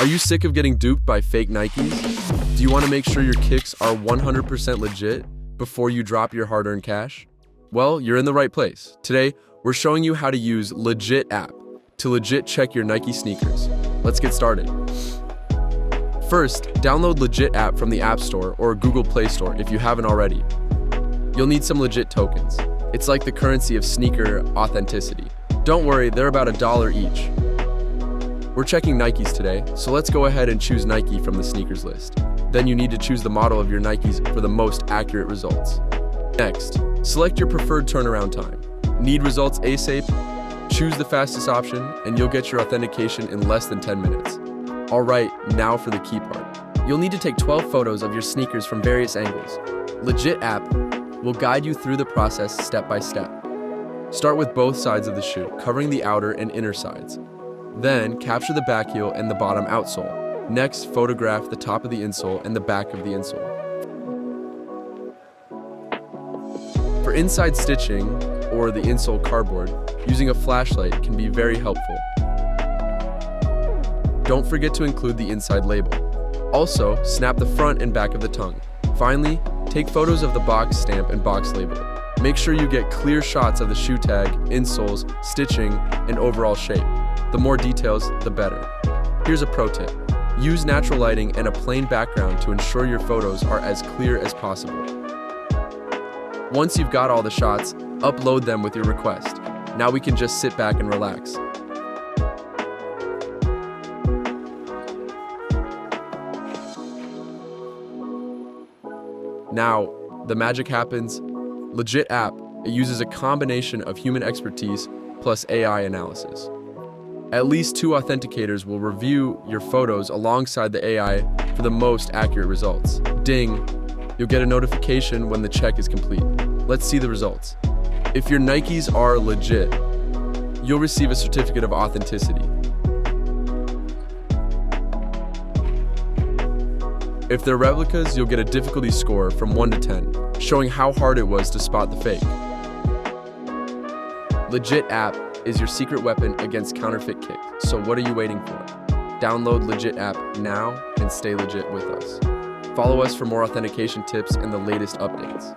Are you sick of getting duped by fake Nikes? Do you want to make sure your kicks are 100% legit before you drop your hard-earned cash? Well, you're in the right place. Today, we're showing you how to use LegitApp to legit check your Nike sneakers. Let's get started. First, download LegitApp from the App Store or Google Play Store if you haven't already. You'll need some legit tokens. It's like the currency of sneaker authenticity. Don't worry, they're about $1 each. We're checking Nikes today, so let's go ahead and choose Nike from the sneakers list. Then you need to choose the model of your Nikes for the most accurate results. Next, select your preferred turnaround time. Need results ASAP? Choose the fastest option, and you'll get your authentication in less than 10 minutes. Alright, now for the key part. You'll need to take 12 photos of your sneakers from various angles. LegitApp will guide you through the process step by step. Start with both sides of the shoe, covering the outer and inner sides. Then, capture the back heel and the bottom outsole. Next, photograph the top of the insole and the back of the insole. For inside stitching, or the insole cardboard, using a flashlight can be very helpful. Don't forget to include the inside label. Also, snap the front and back of the tongue. Finally, take photos of the box stamp and box label. Make sure you get clear shots of the shoe tag, insoles, stitching, and overall shape. The more details, the better. Here's a pro tip. Use natural lighting and a plain background to ensure your photos are as clear as possible. Once you've got all the shots, upload them with your request. Now we can just sit back and relax. Now, the magic happens. LegitApp, it uses a combination of human expertise plus AI analysis. At least 2 authenticators will review your photos alongside the AI for the most accurate results. Ding! You'll get a notification when the check is complete. Let's see the results. If your Nikes are legit, you'll receive a certificate of authenticity. If they're replicas, you'll get a difficulty score from 1 to 10, showing how hard it was to spot the fake. LegitApp is your secret weapon against counterfeit kicks, so what are you waiting for? Download LegitApp now and stay legit with us. Follow us for more authentication tips and the latest updates.